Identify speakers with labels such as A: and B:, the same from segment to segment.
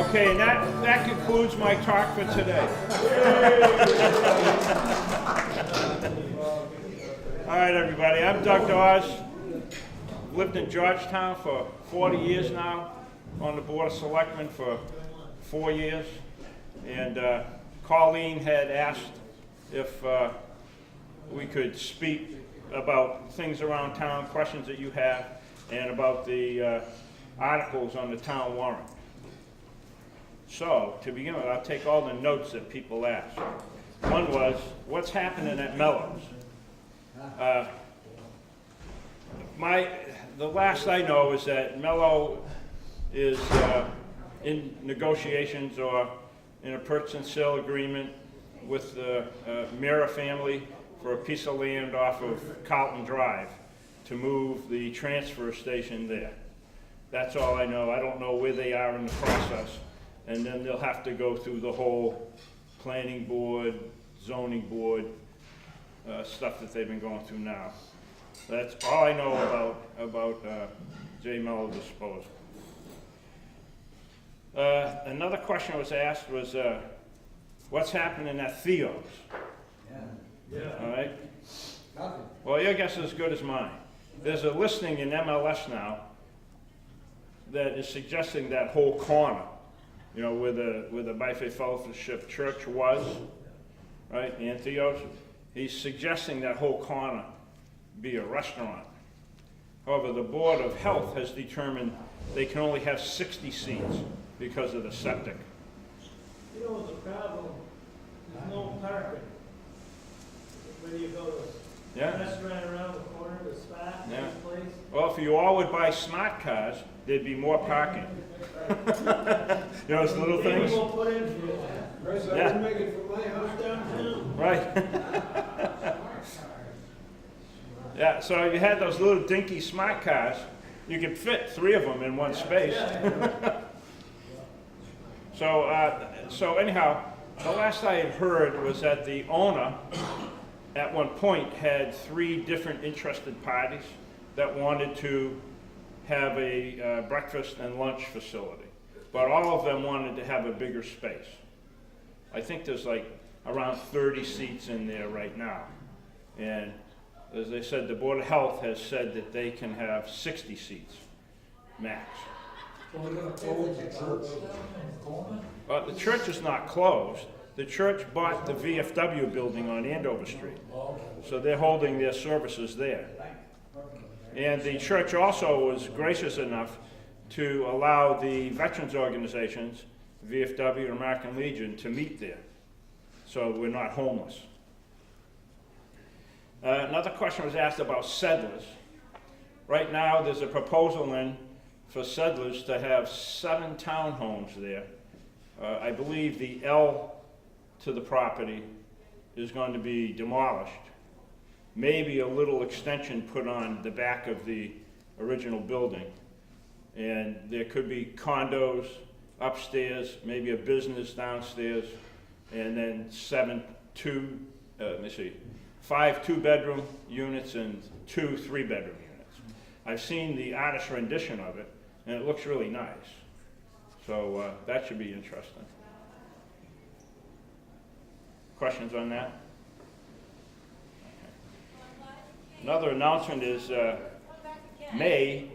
A: Okay, and that concludes my talk for today. All right, everybody, I'm Doug Dawes. Lived in Georgetown for 40 years now, on the Board of Selectmen for 4 years. And Colleen had asked if we could speak about things around town, questions that you have, and about the articles on the town warrant. So, to begin with, I'll take all the notes that people asked. One was, what's happening at Mellows? The last I know is that Mello is in negotiations or in a purchase and sale agreement with the Mira family for a piece of land off of Carlton Drive to move the transfer station there. That's all I know. I don't know where they are in the process. And then they'll have to go through the whole planning board, zoning board, stuff that they've been going through now. That's all I know about J. Mello Disposal. Another question was asked was, what's happening at Theo's?
B: Yeah.
A: All right?
B: Nothing.
A: Well, your guess is as good as mine. There's a listing in MLS now that is suggesting that whole corner, you know, where the Bi-Faith Fellowship Church was, right, in Theo's. He's suggesting that whole corner be a restaurant. However, the Board of Health has determined they can only have 60 seats because of the septic.
C: You know, the problem, there's no parking. When you go to a restaurant around the corner, the spot, this place.
A: Well, if you all would buy smart cars, there'd be more parking. You know, those little things?
C: Maybe we'll put in for you.
B: Chris, I wouldn't make it from my house downtown.
A: Right. Yeah, so if you had those little dinky smart cars, you could fit 3 of them in one space. So anyhow, the last I had heard was that the owner at one point had 3 different interested parties that wanted to have a breakfast and lunch facility, but all of them wanted to have a bigger space. I think there's like around 30 seats in there right now, and as they said, the Board of Health has said that they can have 60 seats max.
B: So we're gonna close the church.
A: The church is not closed. The church bought the VFW building on Andover Street, so they're holding their services there. And the church also was gracious enough to allow the veterans organizations, VFW and American Legion, to meet there, so we're not homeless. Another question was asked about settlers. Right now, there's a proposal in for settlers to have 7 townhomes there. I believe the L to the property is going to be demolished. Maybe a little extension put on the back of the original building. And there could be condos upstairs, maybe a business downstairs, and then 5 2-bedroom units and 2 3-bedroom units. I've seen the artist rendition of it, and it looks really nice. So that should be interesting. Questions on that? Okay. Another announcement is May,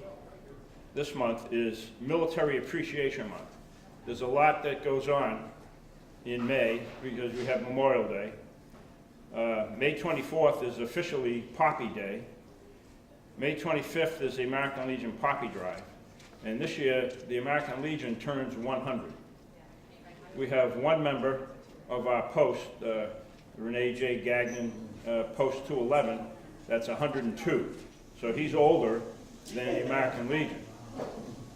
A: this month, is Military Appreciation Month. There's a lot that goes on in May because we have Memorial Day. May 24th is officially Poppy Day. May 25th is the American Legion Poppy Drive. And this year, the American Legion turns 100. We have one member of our post, Renee J. Gagnon, post 211, that's 102. So he's older than the American Legion.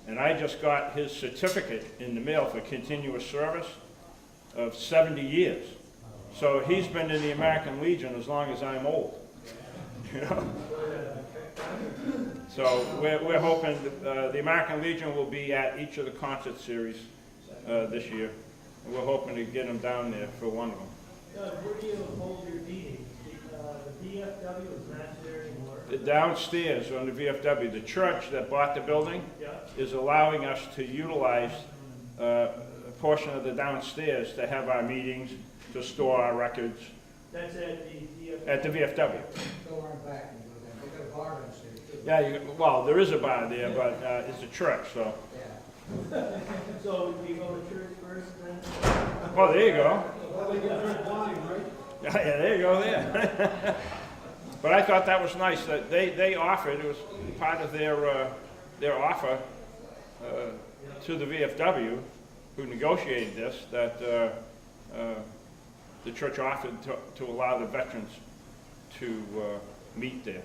A: And I just got his certificate in the mail for continuous service of 70 years. So he's been in the American Legion as long as I'm old, you know? So we're hoping that, the American Legion will be at each of the concert series this year. And we're hoping to get them down there for one of them.
C: Where do you hold your meetings? The VFW is not there anymore.
A: Downstairs on the VFW, the church that bought the building is allowing us to utilize portion of the downstairs to have our meetings, to store our records
C: That's at the.
A: at the VFW.
B: Go around back and go down. They got a bar downstairs too.
A: Yeah, well, there is a bar there, but it's a church, so.
B: Yeah.
C: So you go to church first, then?
A: Well, there you go.
B: Well, they can drink wine, right?
A: Yeah, there you go there. But I thought that was nice, that they offered, it was part of their offer to the VFW, who negotiated this, that the church offered to allow the veterans to meet there.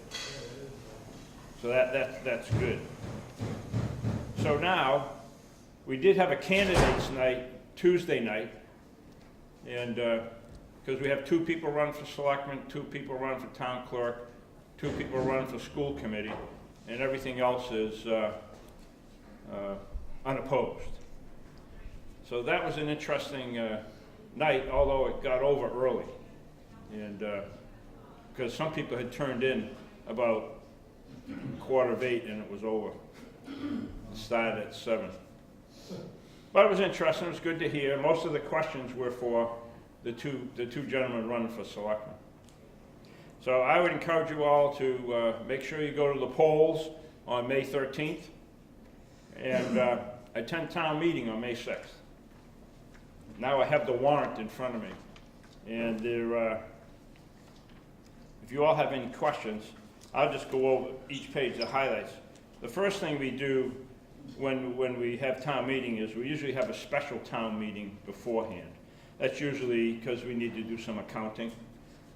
A: So that's good. So now, we did have a candidates night Tuesday night, and because we have 2 people running for selectmen, 2 people running for town clerk, 2 people running for school committee, and everything else is unopposed. So that was an interesting night, although it got over early. And because some people had turned in about 7:15 and it was over. It started at 7. But it was interesting, it was good to hear. Most of the questions were for the two gentlemen running for selectmen. So I would encourage you all to make sure you go to the polls on May 13th and attend town meeting on May 6th. Now I have the warrant in front of me, and there, if you all have any questions, I'll just go over each page, the highlights. The first thing we do when we have town meeting is we usually have a special town meeting beforehand. That's usually because we need to do some accounting,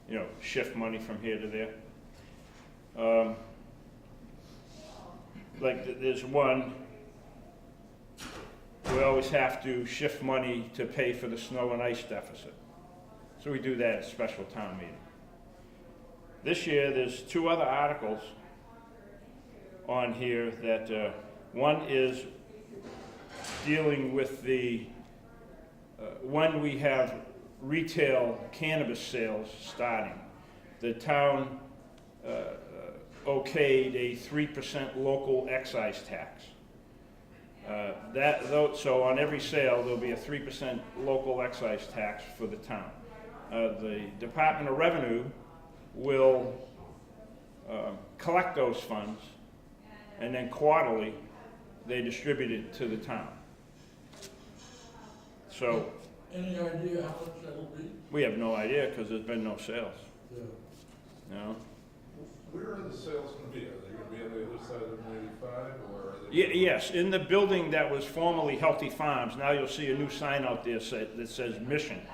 A: you know, shift money from here to there. Like there's one, we always have to shift money to pay for the snow and ice deficit. So we do that at a special town meeting. This year, there's 2 other articles on here that, one is dealing with the, when we have retail cannabis sales starting. The town okayed a 3% local excise tax. So on every sale, there'll be a 3% local excise tax for the town. The Department of Revenue will collect those funds, and then quarterly, they distribute it to the town. So.
D: Any idea how much that'll be?
A: We have no idea, because there's been no sales,
D: Yeah.
A: you know?
E: Where are the sales going to be? Are they going to be on the other side of 185, or are they?
A: Yes, in the building that was formerly Healthy Farms, now you'll see a new sign out there that says Mission.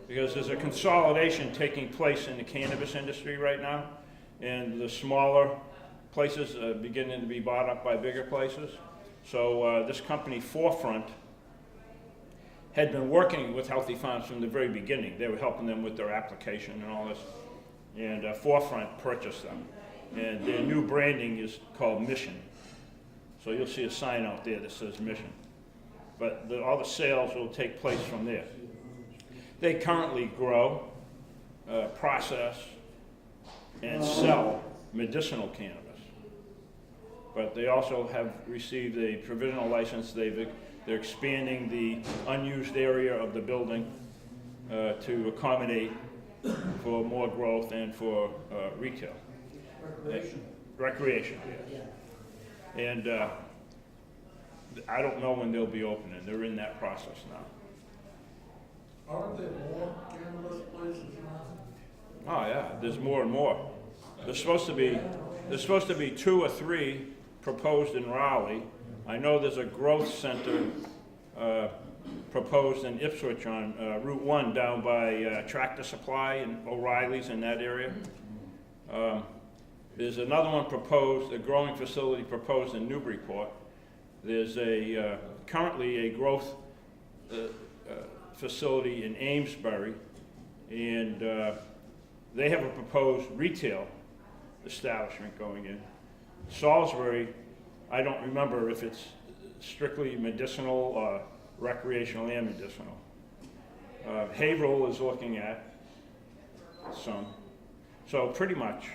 A: Because there's a consolidation taking place in the cannabis industry right now, and the smaller places are beginning to be bought up by bigger places. So this company, Forefront, had been working with Healthy Farms from the very beginning. They were helping them with their application and all this. And Forefront purchased them. And their new branding is called Mission. So you'll see a sign out there that says Mission. But all the sales will take place from there. They currently grow, process, and sell medicinal cannabis. But they also have received a provisional license. They're expanding the unused area of the building to accommodate for more growth and for retail. Recreation, yes. And I don't know when they'll be opening. They're in that process now.
D: Aren't there more cannabis places now?
A: Oh yeah, there's more and more. There's supposed to be 2 or 3 proposed in Raleigh. I know there's a growth center proposed in Ipswich on Route 1 down by Tractor Supply and O'Reilly's in that area. There's another one proposed, a growing facility proposed in Newburyport. There's currently a growth facility in Amesbury, and they have a proposed retail establishment going in. Salisbury, I don't remember if it's strictly medicinal or recreational and medicinal. Haverhill is looking at some. So pretty much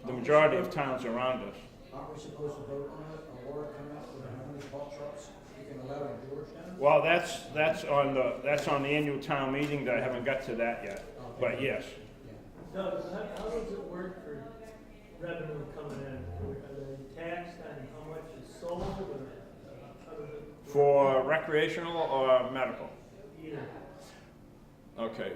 A: the majority of towns around us.
B: Aren't we supposed to vote on it, or warrant come out, for how many pot shops can allow in Georgetown?
A: Well, that's on the annual town meeting, that I haven't got to that yet, but yes.
B: Yeah.
C: Doug, how does it work for revenue coming in? Are they taxed on how much is sold, or how does it?
A: For recreational or medical?
C: Either.
A: Okay.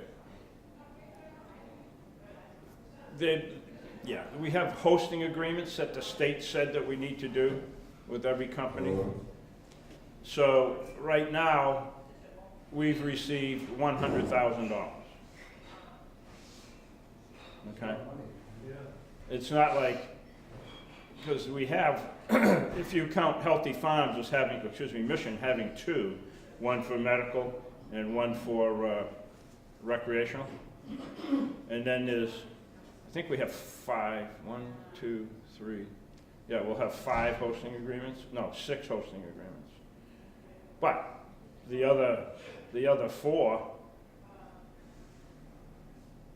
A: Yeah, we have hosting agreements that the state said that we need to do with every company. So right now, we've received $100,000. Okay?
C: Yeah.
A: It's not like, because we have, if you count Healthy Farms as having, Mission having two, one for medical and one for recreational. And then there's, I think we have 5, 1, 2, 3. Yeah, we'll have 5 hosting agreements. No, 6 hosting agreements. But the other 4,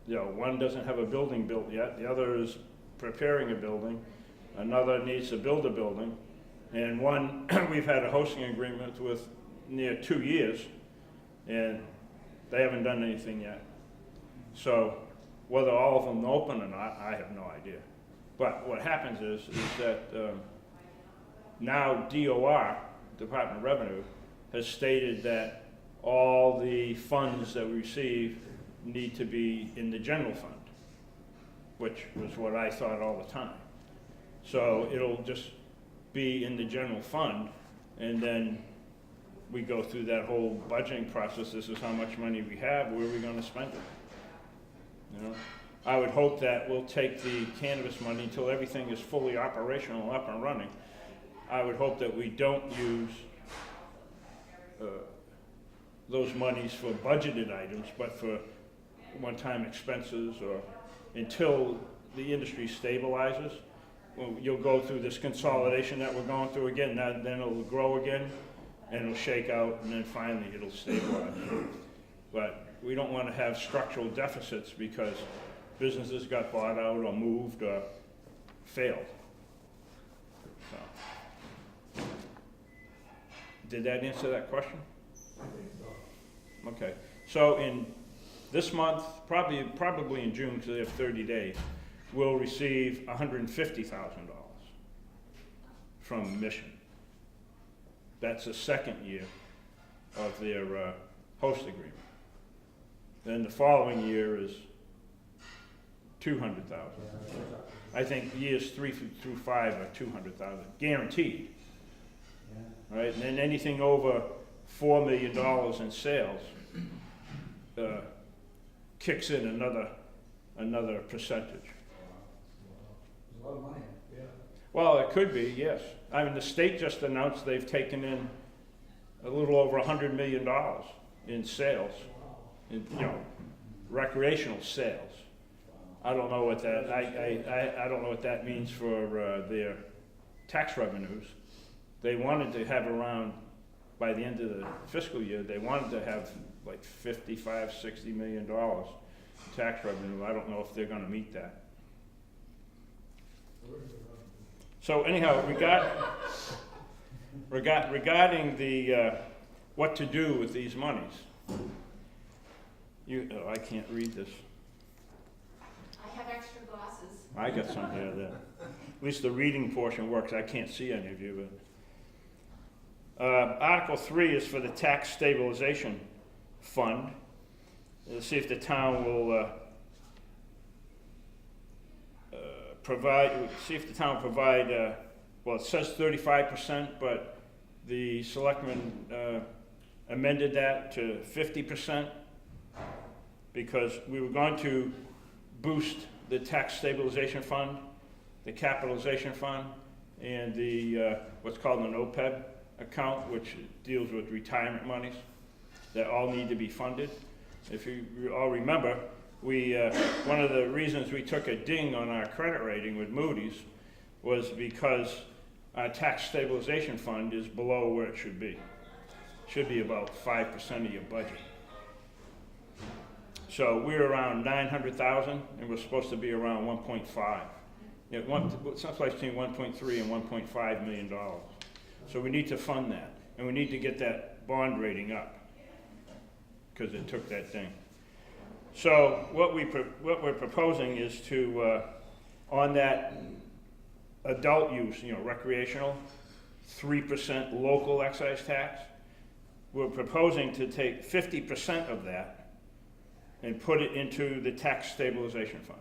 A: one doesn't have a building built yet. The other is preparing a building. Another needs to build a building. And one we've had a hosting agreement with near 2 years, and they haven't done anything yet. So whether all of them open or not, I have no idea. But what happens is that now DOR, Department of Revenue, has stated that all the funds that we receive need to be in the general fund, which was what I thought all the time. So it'll just be in the general fund, and then we go through that whole budgeting process. This is how much money we have, where are we gonna spend it? You know, I would hope that we'll take the cannabis money until everything is fully operational, up and running. I would hope that we don't use those monies for budgeted items, but for one-time expenses, or until the industry stabilizes. Well, you'll go through this consolidation that we're going through again, then it'll grow again, and it'll shake out, and then finally it'll stabilize. But we don't want to have structural deficits because businesses got bought out or moved or failed. So. Did that answer that question?
C: I think so.
A: Okay. So in this month, probably in June, because they have 30 days, we'll receive $150,000 from Mission. That's the second year of their host agreement. Then the following year is $200,000. I think years 3 through 5 are $200,000, guaranteed. Right, and then anything over $4 million in sales kicks in another percentage.
B: There's a lot of money.
C: Yeah.
A: Well, it could be, yes. I mean, the state just announced they've taken in a little over $100 million in sales, in, recreational sales. I don't know what that, I don't know what that means for their tax revenues. They wanted to have around, by the end of the fiscal year, they wanted to have like $55, $60 million in tax revenue. I don't know if they're gonna meet that. So anyhow, regarding the, what to do with these monies, I can't read this.
F: I have extra glasses.
A: I got some here that, at least the reading portion works. I can't see any of you, but. Article 3 is for the tax stabilization fund. See if the town will provide, well, it says 35%, but the selectmen amended that to 50% because we were going to boost the tax stabilization fund, the capitalization fund, and the what's called an OPEB account, which deals with retirement monies that all need to be funded. If you all remember, we one of the reasons we took a ding on our credit rating with Moody's was because our tax stabilization fund is below where it should be. It should be about 5% of your budget. So we're around 900,000, and we're supposed to be around 1.5. Someplace between 1.3 and 1.5 million dollars. So we need to fund that. and we need to get that bond rating up, because it took that thing. So what we're proposing is to, on that adult use, recreational, 3% local excise tax, we're proposing to take 50% of that and put it into the tax stabilization fund.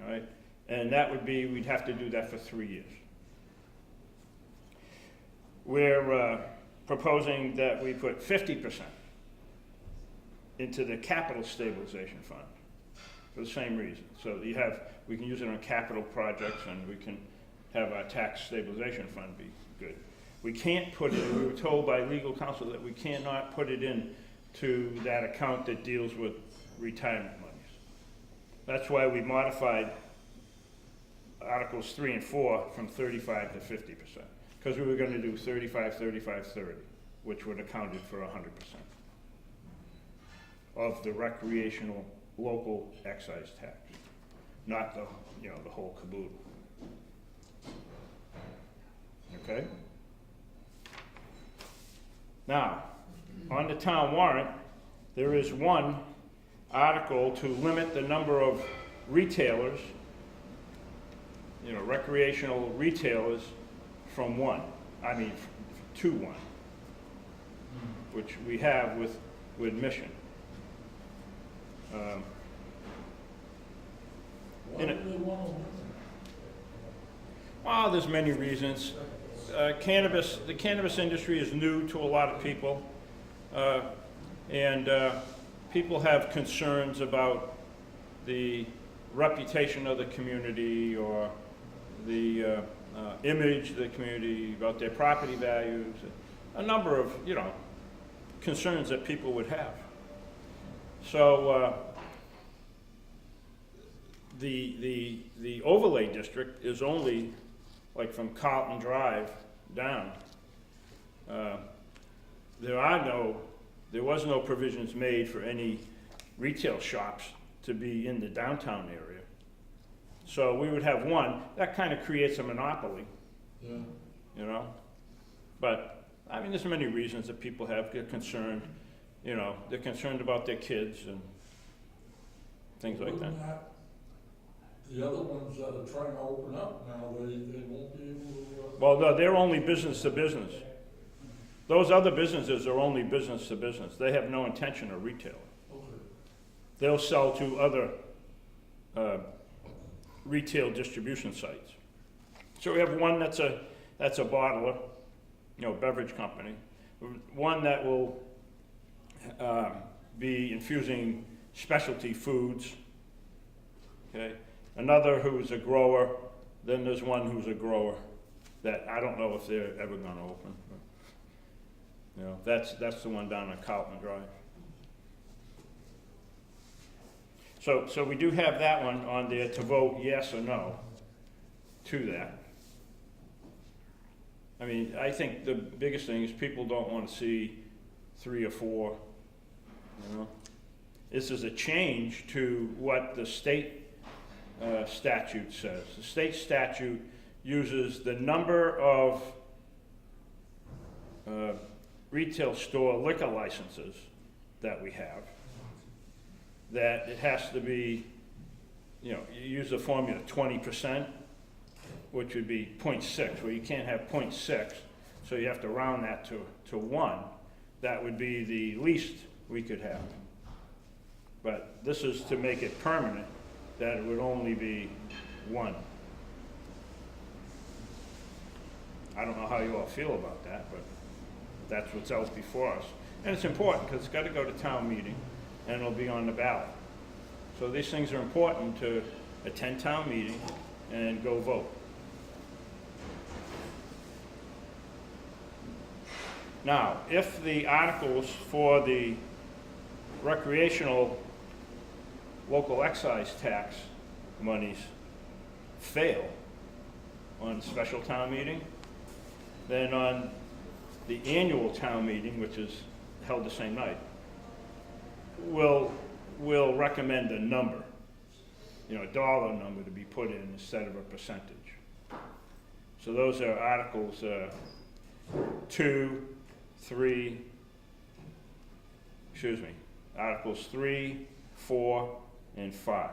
A: All right? And that would be, we'd have to do that for 3 years. We're proposing that we put 50% into the capital stabilization fund for the same reason. So we can use it on capital projects, and we can have our tax stabilization fund be good. We can't put it, we were told by legal counsel that we cannot put it in to that account that deals with retirement monies. That's why we modified Articles 3 and 4 from 35 to 50%, because we were going to do 35, 35, 30, which would have accounted for 100% of the recreational local excise tax, not the whole caboodle. Okay? Now, on the town warrant, there is one article to limit the number of retailers, recreational retailers from to one, which we have with Mission.
D: Why do they want to?
A: Well, there's many reasons. The cannabis industry is new to a lot of people, and people have concerns about the reputation of the community, or the image of the community, about their property values, a number of, concerns that people would have. So the overlay district is only like from Carlton Drive down. There was no provisions made for any retail shops to be in the downtown area. So we would have one. That kind of creates a monopoly,
D: Yeah.
A: But, there's many reasons that people get concerned. They're concerned about their kids and things like that.
D: The other ones that are trying to open up now, they won't be able to.
A: Well, no, they're only business to business. Those other businesses are only business to business. They have no intention of retailing.
D: Okay.
A: They'll sell to other retail distribution sites. So we have one that's a bottler, beverage company. One that will be infusing specialty foods. Okay. Another who's a grower. Then there's one who's a grower that I don't know if they're ever going to open. But, that's the one down on Carlton Drive. So we do have that one on there to vote yes or no to that. I think the biggest thing is people don't want to see 3 or 4. This is a change to what the state statute says. The state statute uses the number of retail store liquor licenses that we have, that it has to be, you use the formula 20%, which would be 0.6, well, you can't have 0.6, so you have to round that to 1. That would be the least we could have. But this is to make it permanent, that it would only be 1. I don't know how you all feel about that, but that's what's out before us. And it's important, because it's got to go to town meeting, and it'll be on the ballot. So these things are important to attend town meeting and go vote. Now, if the articles for the recreational local excise tax monies fail on special town meeting, then on the annual town meeting, which is held the same night, we'll recommend a number, a dollar number to be put in instead of a percentage. So those are articles 2, 3, excuse me, Articles 3, 4, and 5.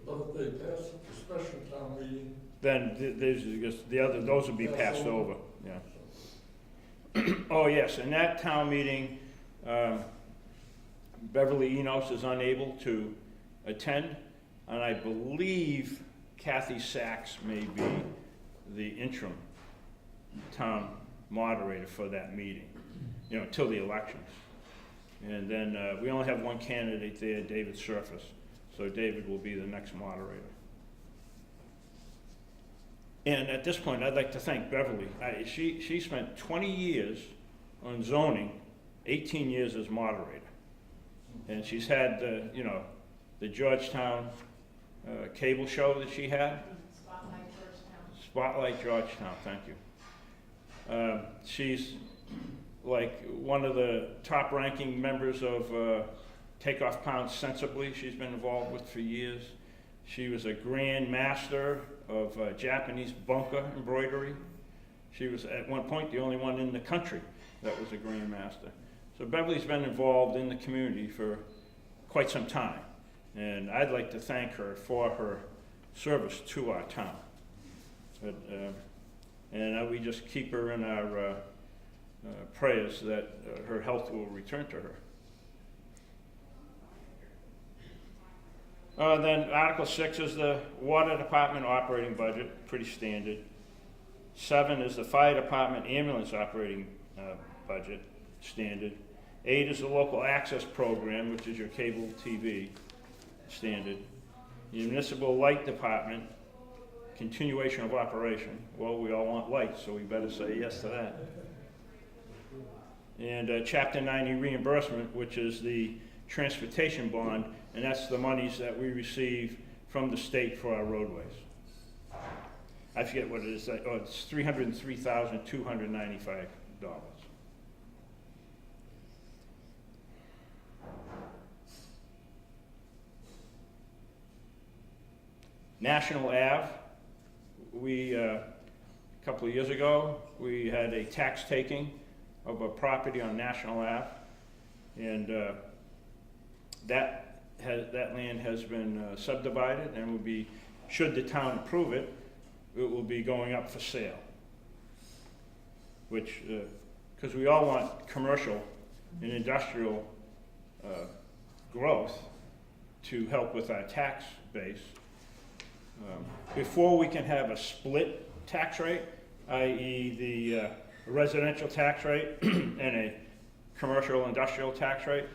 D: But if they pass it to special town meeting,
A: Then there's just the other, those will be passed over, yeah. Oh, yes, in that town meeting, Beverly Enos is unable to attend, and I believe Kathy Sachs may be the interim town moderator for that meeting, till the elections. And then we only have one candidate there, David Surface, so David will be the next moderator. And at this point, I'd like to thank Beverly. She spent 20 years on zoning, 18 years as moderator. And she's had the Georgetown cable show that she had.
F: Spotlight Georgetown.
A: Spotlight Georgetown, thank you. She's like one of the top ranking members of Take Off Pounds Sensibly. She's been involved with for years. She was a grand master of Japanese bunker embroidery. She was at one point the only one in the country that was a grand master. So Beverly's been involved in the community for quite some time, and I'd like to thank her for her service to our town. But, and we just keep her in our prayers that her health will return to her. Then Article 6 is the Water Department operating budget, pretty standard. 7 is the Fire Department ambulance operating budget, standard. 8 is the Local Access Program, which is your cable TV, standard. Municipal Light Department, continuation of operation. Well, we all want lights, so we better say yes to that. And Chapter 90 reimbursement, which is the transportation bond, and that's the monies that we receive from the state for our roadways. I forget what it is. Oh, it's $303,295. National Ave, a couple of years ago, we had a tax taking of a property on National Ave, and that land has been subdivided and will be, should the town approve it, it will be going up for sale. Which, because we all want commercial and industrial growth to help with our tax base. Before we can have a split tax rate, i.e. the residential tax rate and a commercial industrial tax rate,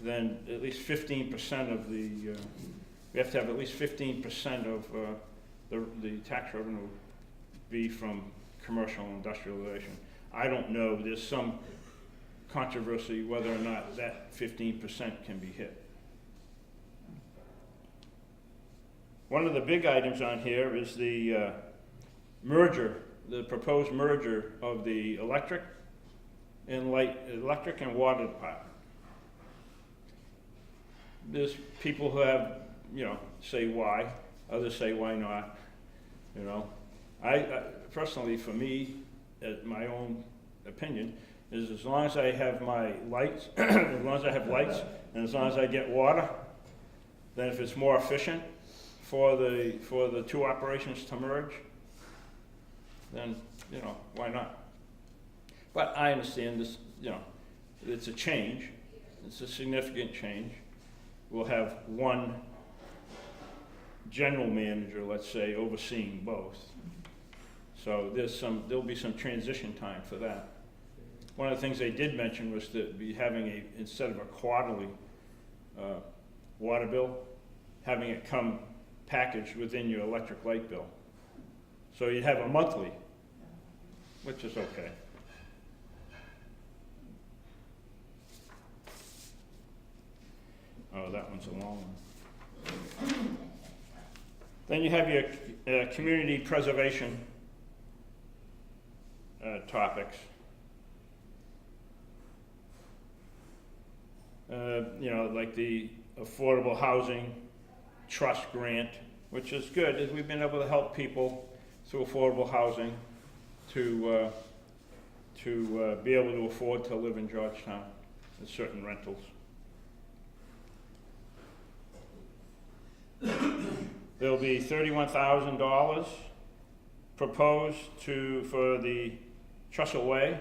A: then at least 15% of the, we have to have at least 15% of the tax revenue be from commercial and industrialization. I don't know, there's some controversy whether or not that 15% can be hit. One of the big items on here is the merger, the proposed merger of the electric and water department. There's people who have, say why, others say why not, I personally, for me, my own opinion, is as long as I have my lights, as long as I have lights, and as long as I get water, then if it's more efficient for the two operations to merge, then, why not? But I understand this, it's a change, it's a significant change. We'll have one general manager, let's say, overseeing both. So there'll be some transition time for that. One of the things they did mention was to be having instead of a quarterly water bill, having it come packaged within your electric light bill. So you'd have a monthly, which is okay. Oh, that one's a long one. Then you have your community preservation topics. Like the Affordable Housing Trust Grant, which is good, as we've been able to help people through affordable housing to be able to afford to live in Georgetown with certain rentals. There'll be $31,000 proposed for the Trestle Way,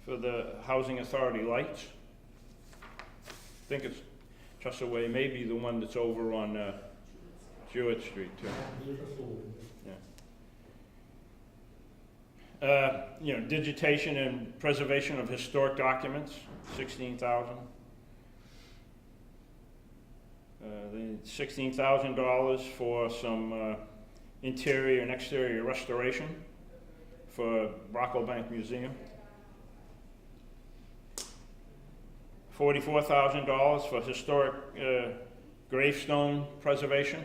A: for the Housing Authority lights. I think it's Trestle Way, may be the one that's over on Jewett Street too. Yeah. Digitation and preservation of historic documents, $16,000. The $16,000 for some interior and exterior restoration for Rockall Bank Museum. $44,000 for historic gravestone preservation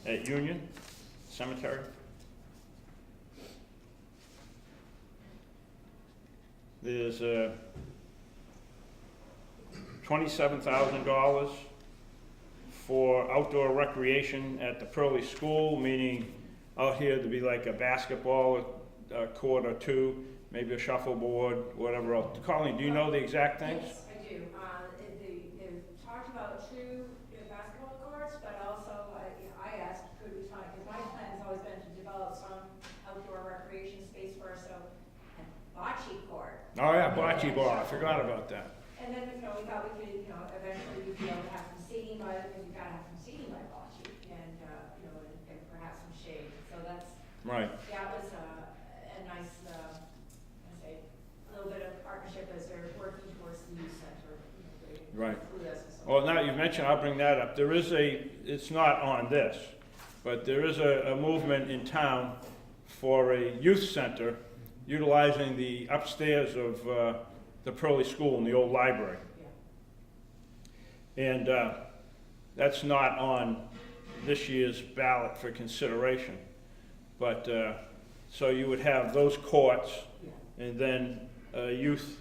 A: at Union Cemetery. There's $27,000 for outdoor recreation at the Pearly School, meaning out here to be like a basketball court or two, maybe a shuffleboard, whatever else. Colleen, do you know the exact things?
F: Yes, I do. They've talked about two basketball courts, but also I asked, could we talk, because my plan has always been to develop some outdoor recreation space for us, so a bocce court.
A: Oh yeah, bocce ball, I forgot about that.
F: And then, we thought we could, eventually we'd be able to have some seating because you gotta have some seating by bocce, and, and perhaps some shade. So that was a nice, a little bit of partnership as they're working towards the youth center.
A: Right.
F: Include us and so
A: Well, now you've mentioned, I'll bring that up. There is it's not on this, but there is a movement in town for a youth center utilizing the upstairs of the Pearly School in the old library.
F: Yeah.
A: And that's not on this year's ballot for consideration. But so you would have those courts and then a youth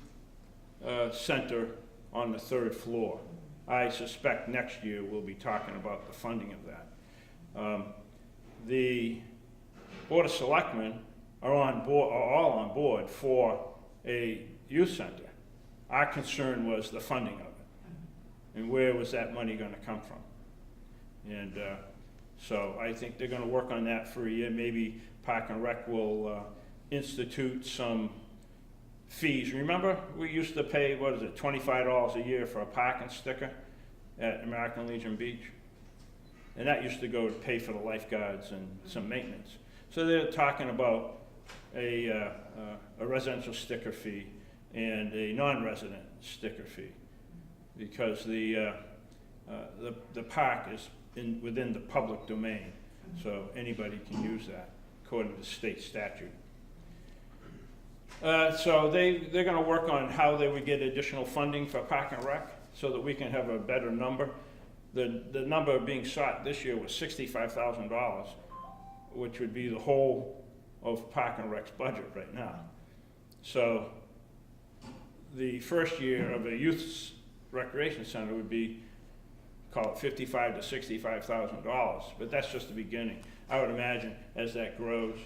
A: center on the 3rd floor. I suspect next year we'll be talking about the funding of that. The Board of Selectmen are all on board for a youth center. Our concern was the funding of it, and where was that money going to come from? And so I think they're going to work on that for a year. Maybe Park and Rec will institute some fees. Remember, we used to pay, $25 a year for a parking sticker at American Legion Beach? And that used to go to pay for the lifeguards and some maintenance. So they're talking about a residential sticker fee and a non-resident sticker fee, because the park is within the public domain, so anybody can use that according to state statute. So they're going to work on how they would get additional funding for Park and Rec so that we can have a better number. The number being sought this year was $65,000, which would be the whole of Park and Rec's budget right now. So the first year of a youth recreation center would be, call it $55,000 to $65,000, but that's just the beginning. I would imagine as that grows,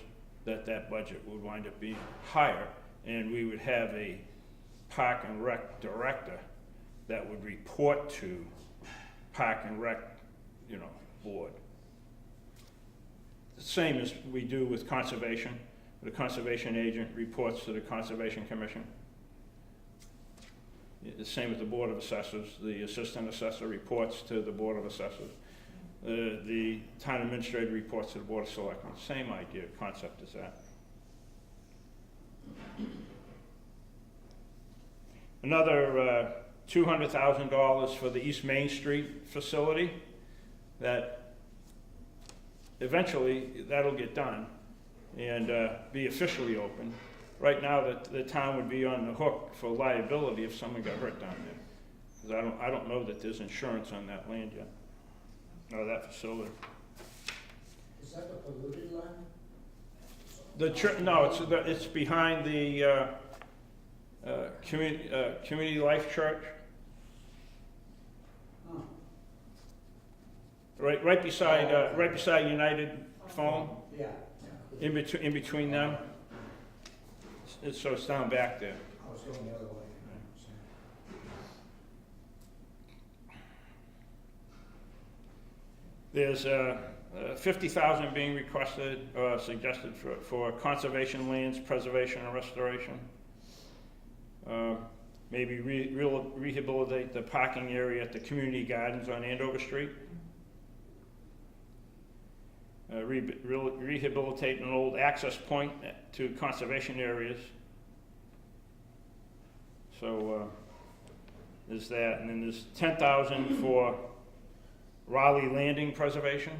A: that budget would wind up being higher, and we would have a Park and Rec director that would report to Park and Rec, board. The same as we do with conservation. The conservation agent reports to the Conservation Commission. The same with the Board of Assessors. The assistant assessor reports to the Board of Assessors. The town administrator reports to the Board of Selectmen. Same idea, concept as that. Another $200,000 for the East Main Street facility. That eventually that'll get done and be officially open. Right now, the town would be on the hook for liability if someone got hurt down there, because I don't know that there's insurance on that land yet, or that facility.
B: Is that the polluted land?
A: No, it's behind the Community Life Church.
B: Oh,
A: Right beside United Phone.
B: yeah.
A: in between them. So it's down back there.
B: I was going the other way.
A: There's 50,000 being requested, suggested for conservation lands, preservation and restoration. Maybe rehabilitate the parking area at the community gardens on Andover Street. Rehabilitate an old access point to conservation areas. So there's that, and then there's 10,000 for Raleigh Landing preservation.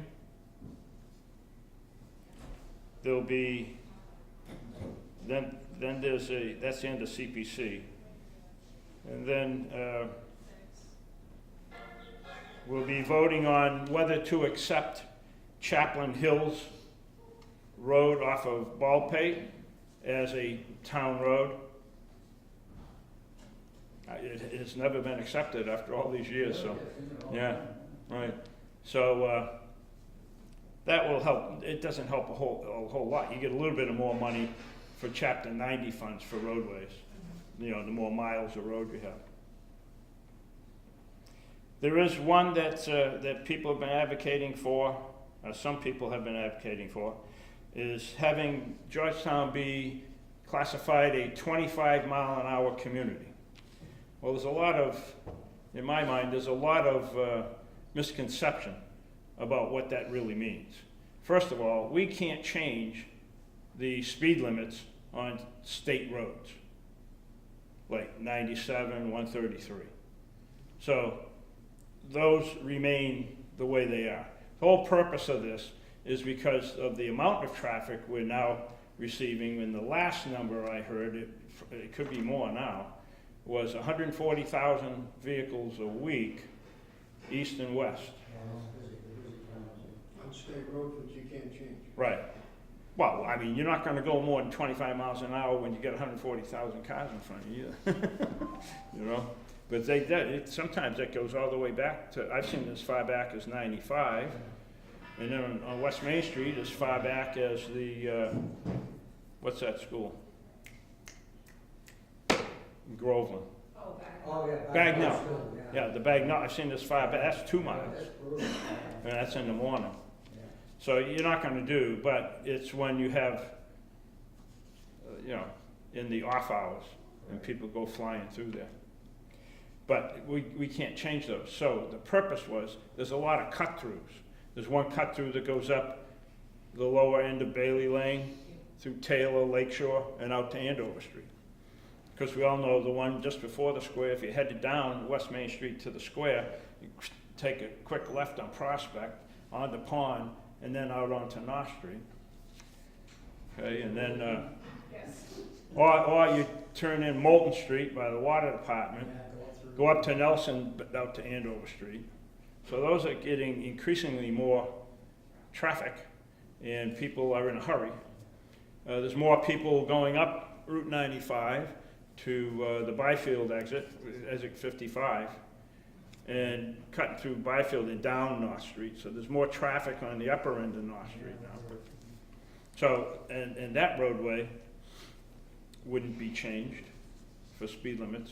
A: There'll be, then there's that's the end of CPC. And then we'll be voting on whether to accept Chaplain Hills Road off of Baldpate as a town road. It has never been accepted after all these years, so, yeah, right. So that will help. It doesn't help a whole lot. You get a little bit of more money for Chapter 90 funds for roadways, you know, the more miles of road you have. There is one that people have been advocating for, some people have been advocating for, is having Georgetown be classified a 25-mile-an-hour community. Well, there's a lot of, in my mind, there's a lot of misconception about what that really means. First of all, we can't change the speed limits on state roads, like 97, 133. So those remain the way they are. The whole purpose of this is because of the amount of traffic we're now receiving. And the last number I heard, it could be more now, was 140,000 vehicles a week, east and west.
B: On state roads, which you can't change.
A: Right. Well, I mean, you're not going to go more than 25 miles an hour when you get 140,000 cars in front of you, you know? But sometimes that goes all the way back to, I've seen as far back as 95, and then on West Main Street as far back as the, what's that school? Groveland.
F: Oh, back.
B: Oh, yeah.
A: Bagnell. Yeah, the Bagnell, I've seen as far back, that's 2 miles,
B: That's brutal.
A: and that's in the morning.
B: Yeah.
A: So you're not going to do, but it's when you have, you know, in the off hours, and people go flying through there. But we can't change those. So the purpose was, there's a lot of cut-throughs. There's one cut-through that goes up the lower end of Bailey Lane, through Taylor, Lakeshore, and out to Andover Street. Because we all know the one just before the square, if you headed down West Main Street to the square, you take a quick left on Prospect, on the pond, and then out onto North Street. Okay, and then,
F: Yes.
A: or you turn in Moulton Street by the water department, go up to Nelson, but out to Andover Street. So those are getting increasingly more traffic, and people are in a hurry. There's more people going up Route 95 to the Byfield exit 55, and cutting through Byfield and down North Street. So there's more traffic on the upper end of North Street now. So, and that roadway wouldn't be changed for speed limits.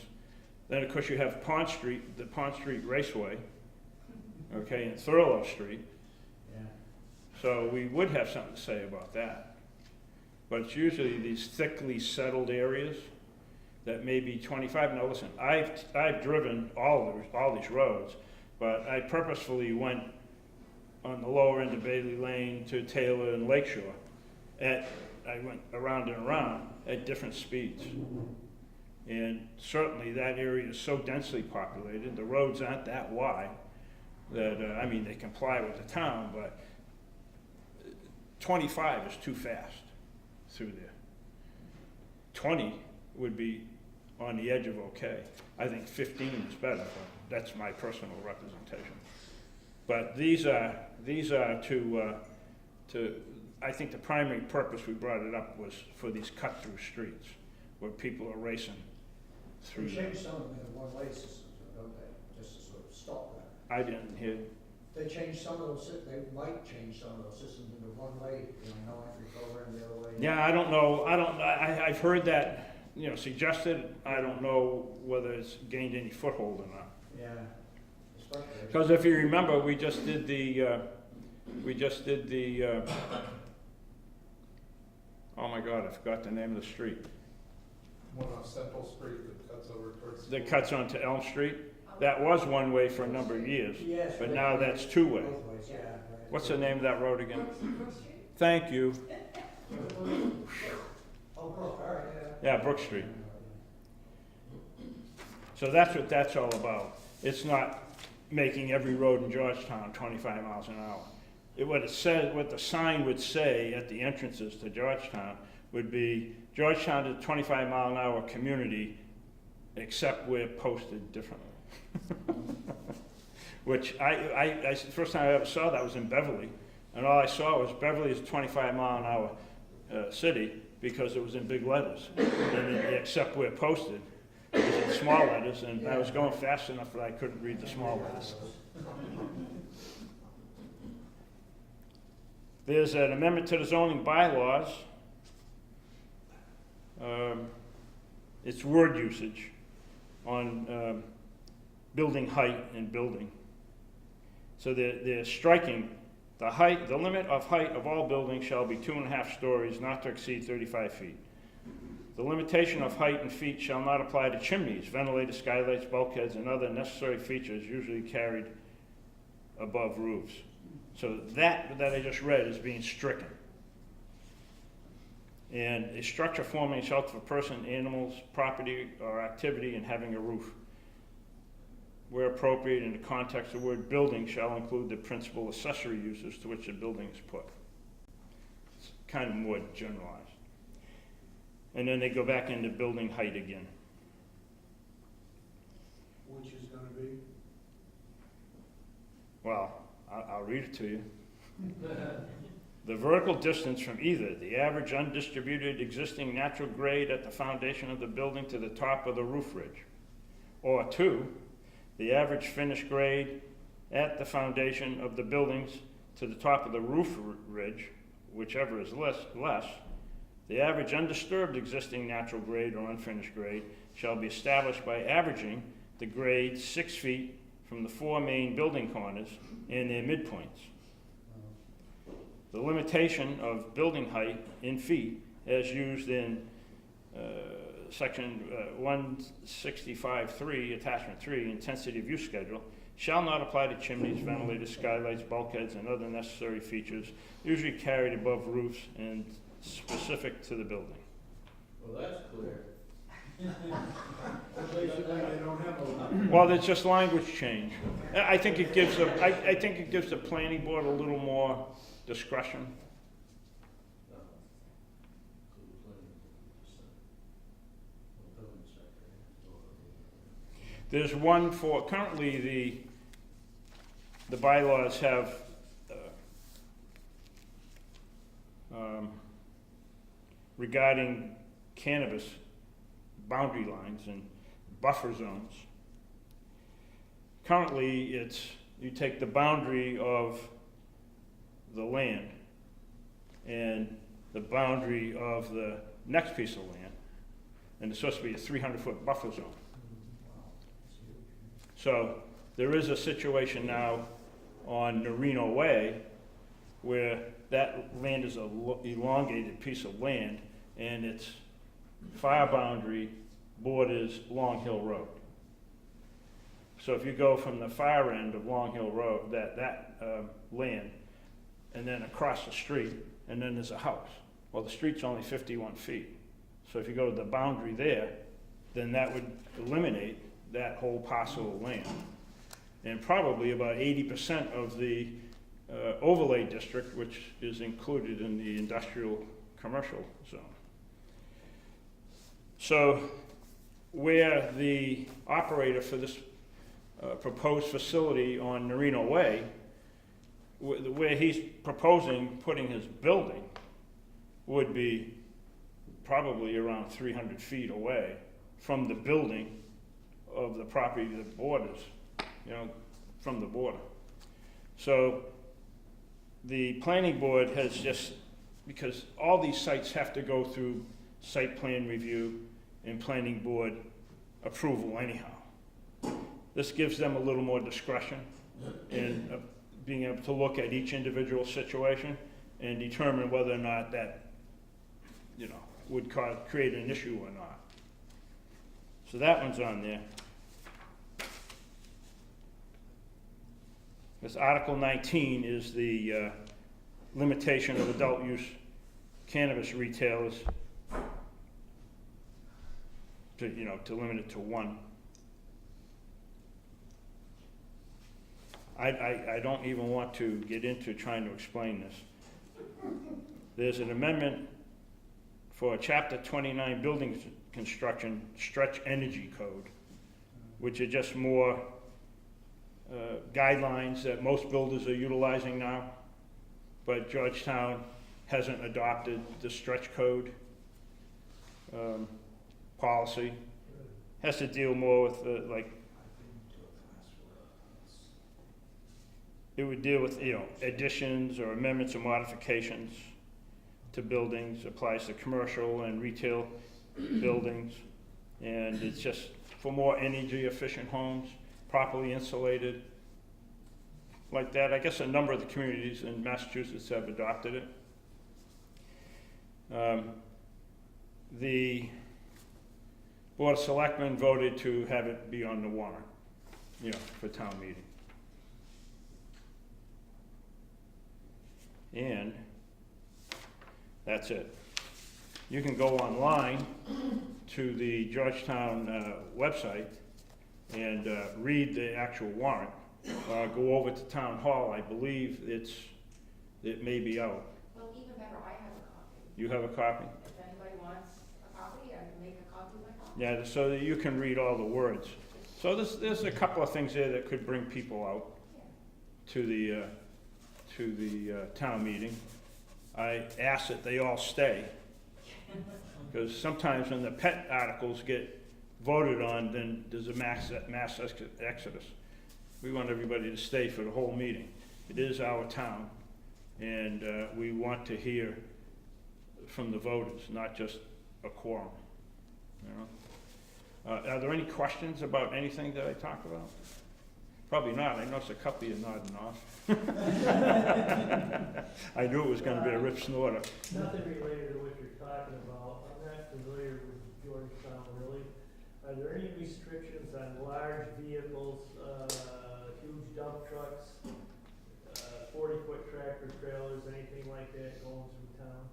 A: Then, of course, you have Pond Street, the Pond Street Raceway, okay, and Thurlow Street.
B: Yeah.
A: So we would have something to say about that. But it's usually these thickly settled areas that may be 25. Now listen, I've driven all these roads, but I purposefully went on the lower end of Bailey Lane to Taylor and Lakeshore. I went around and around at different speeds. And certainly that area is so densely populated, the roads aren't that wide, that, I mean, they comply with the town, but 25 is too fast through there. 20 would be on the edge of okay. I think 15 is better, but that's my personal representation. But these are to I think the primary purpose we brought it up was for these cut-through streets where people are racing through
B: They
A: them.
B: changed some of them in one-way systems, don't they? Just to sort of stop that.
A: I didn't hear,
B: They changed some of those, they might change some of those systems into one-way, no entry program the other way.
A: Yeah, I don't know, I've heard that, suggested. I don't know whether it's gained any foothold or not.
B: Yeah. Especially.
A: Because if you remember, we just did the, oh my God, I forgot the name of the street.
E: One on Central Street that cuts over towards.
A: That cuts onto Elm Street. That was one way for a number of years,
B: Yes.
A: but now that's two-way.
B: Both ways, yeah. Right.
A: What's the name of that road again?
F: Brook Street?
A: Thank you.
B: Oh, Brook, all right,
A: Yeah, Brook Street. So that's what that's all about. It's not making every road in Georgetown 25 miles an hour. What the sign would say at the entrances to Georgetown would be, Georgetown is a 25-mile-an-hour community, except we're posted differently. Which the first time I ever saw that was in Beverly, and all I saw was Beverly is a 25-mile-an-hour city because it was in big letters, and except we're posted, it was in small letters, and I was going fast enough that I couldn't read the small letters. There's an amendment to the zoning bylaws. It's word usage on building height and building. So they're striking the limit of height of all buildings shall be 2.5 stories, not to exceed 35 feet. The limitation of height in feet shall not apply to chimneys, ventilators, skylights, bulkheads, and other necessary features usually carried above roofs. So that I just read is being stricken. And a structure forming a shelter for person, animals, property, or activity and having a roof, where appropriate in the context of the word building, shall include the principal accessory uses to which the building is put. It's kind of more generalized. And then they go back into building height again.
B: Which is gonna be?
A: Well, I'll read it to you. The vertical distance from either the average undistributed existing natural grade at the foundation of the building to the top of the roof ridge, or 2, the average finished grade at the foundation of the buildings to the top of the roof ridge, whichever is less, the average undisturbed existing natural grade or unfinished grade shall be established by averaging the grade 6 feet from the 4 main building corners and their midpoints. The limitation of building height in feet as used in section 165.3, attachment 3, intensity of use schedule, shall not apply to chimneys, ventilators, skylights, bulkheads, and other necessary features usually carried above roofs and specific to the building.
G: Well, that's clear.
B: Basically, they don't have a.
A: Well, there's just language change. I think it gives the planning board a little more discretion. There's one for, currently the bylaws have regarding cannabis boundary lines and buffer zones. Currently, you take the boundary of the land and the boundary of the next piece of land, and it's supposed to be a 300-foot buffer zone. So there is a situation now on Norino Way where that land is an elongated piece of land, and its fire boundary borders Long Hill Road. So if you go from the far end of Long Hill Road, that land, and then across the street, and then there's a house. Well, the street's only 51 feet. So if you go to the boundary there, then that would eliminate that whole parcel of land. And probably about 80% of the overlay district, which is included in the industrial commercial zone. So where the operator for this proposed facility on Norino Way, where he's proposing putting his building, would be probably around 300 feet away from the building of the property that borders, from the border. So the planning board has just, because all these sites have to go through site plan review and planning board approval anyhow. This gives them a little more discretion in being able to look at each individual situation and determine whether or not that, would create an issue or not. So that one's on there. This Article 19 is the limitation of adult use cannabis retailers to limit it to one. I don't even want to get into trying to explain this. There's an amendment for Chapter 29 Building Construction Stretch Energy Code, which are just more guidelines that most builders are utilizing now, but Georgetown hasn't adopted the stretch code policy. Has to deal more with it would deal with additions or amendments or modifications to buildings, applies to commercial and retail buildings, and it's just for more energy efficient homes, properly insulated, like that. I guess a number of the communities in Massachusetts have adopted it. The Board of Selectmen voted to have it be on the warrant, for town meeting. And that's it. You can go online to the Georgetown website and read the actual warrant. Go over to Town Hall. I believe it may be out.
F: Well, even better, I have a copy.
A: You have a copy?
F: If anybody wants a copy, I can make a copy of my copy.
A: Yeah, so that you can read all the words. So there's a couple of things there that could bring people out to the town meeting. I ask that they all stay, because sometimes when the pet articles get voted on, then there's a mass exodus. We want everybody to stay for the whole meeting. It is our town, and we want to hear from the voters, not just a quorum. Are there any questions about anything that I talked about? Probably not. I noticed a couple of you nodding off. I knew it was going to be a rip snorter.
C: Nothing related to what you're talking about. I'm not familiar with Georgetown really. Are there any restrictions on large vehicles, huge dump trucks, 40-foot tractor trailers, anything like that going through town?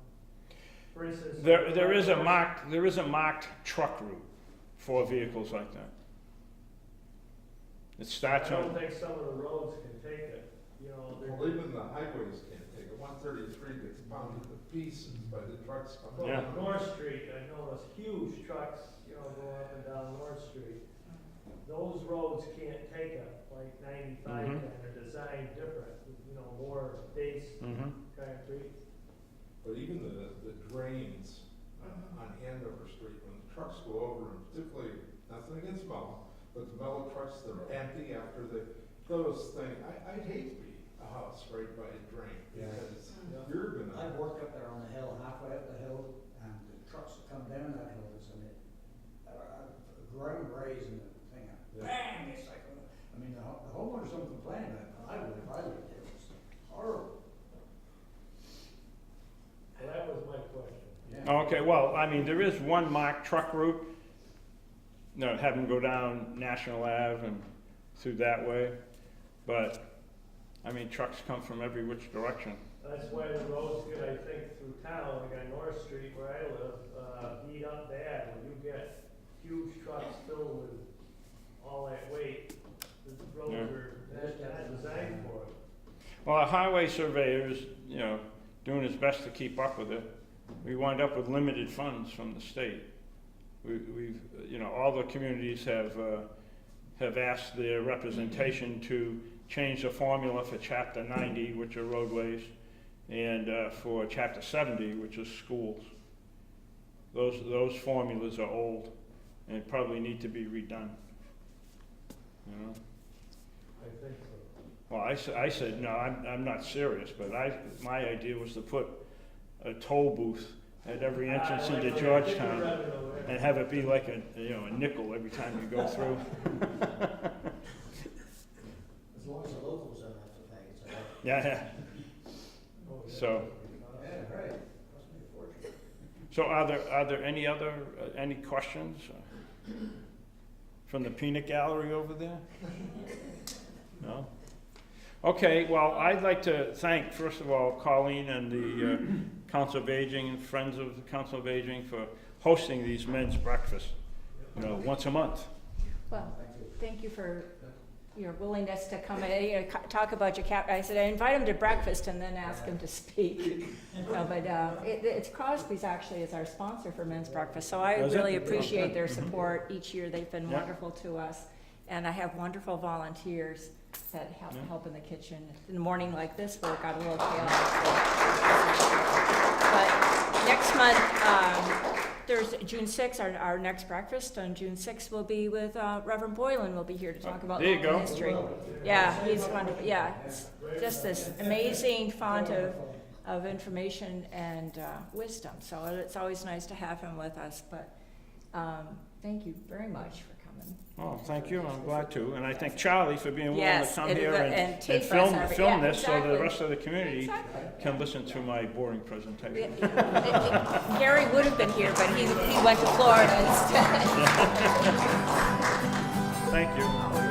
C: For instance,
A: There is a marked truck route for vehicles like that. It starts
C: I don't
A: on.
C: think some of the roads can take it.
E: Well, even the highways can't take it. 133 gets pounded to pieces by the trucks coming
A: Yeah.
E: in.
C: North Street, I noticed huge trucks, go up and down North Street. Those roads can't take it, like 95
A: Mhm.
C: and they're designed different, more base concrete.
E: But even the drains on Andover Street, when the trucks go over, and particularly, nothing against Mellow, but the Mellow trucks that are empty after those things, I'd hate to be a house right by a drain, because you're gonna.
B: I've worked up there on the hill, halfway up the hill, and the trucks that come down that hill, ground raising the thing, bang, it's like, the homeowners don't complain, I would if I lived there, it's horrible.
C: Well, that was my question.
B: Yeah.
A: Okay, well, there is one marked truck route. Have them go down National Ave and through that way. But, trucks come from every which direction.
C: That's why the roads get, I think, through town, like on North Street where I live, beat up bad. When you get huge trucks filled with all that weight, the roads are not designed for it.
A: Well, our highway surveyor is, doing his best to keep up with it. We wind up with limited funds from the state. We've all the communities have asked their representation to change the formula for Chapter 90, which are roadways, and for Chapter 70, which is schools. Those formulas are old and probably need to be redone.
C: I think so.
A: Well, I said, no, I'm not serious, but my idea was to put a toll booth at every entrance into Georgetown and have it be like a nickel every time you go through.
B: As long as the locals don't have to pay, it's all right.
A: Yeah, so,
B: Yeah, right. Cost me a fortune.
A: so are there any questions from the peanut gallery over there? No? Okay, well, I'd like to thank, first of all, Colleen and the Council of Aging and Friends of the Council of Aging for hosting these men's breakfasts, once a month.
F: Well, thank you for your willingness to come and talk about your I said I invite him to breakfast and then ask him to speak. No, but it's Crosby's actually is our sponsor for men's breakfast, so I
A: Is it?
F: really appreciate their support each year. They've been
A: Yeah.
F: wonderful to us, and I have wonderful volunteers that help in the kitchen. In the morning like this, where it got a little chaotic. But next month, there's June 6th, our next breakfast on June 6th will be with Reverend Boylan will be here to talk about
A: There you
F: local
A: go.
F: history. Yeah, he's wonderful. Yeah, it's just this amazing font of information and wisdom. So it's always nice to have him with us. But thank you very much for coming.
A: Oh, thank you, I'm glad to, and I thank Charlie for being willing to
F: Yes,
A: come
F: and
A: here
F: and tape us
A: film
F: every-
A: film
F: yeah,
A: this so the
F: exactly.
A: rest of the community
F: Exactly.
A: can listen to my boring presentation.
F: Gary would have been here, but he went to Florida instead.
A: Thank you.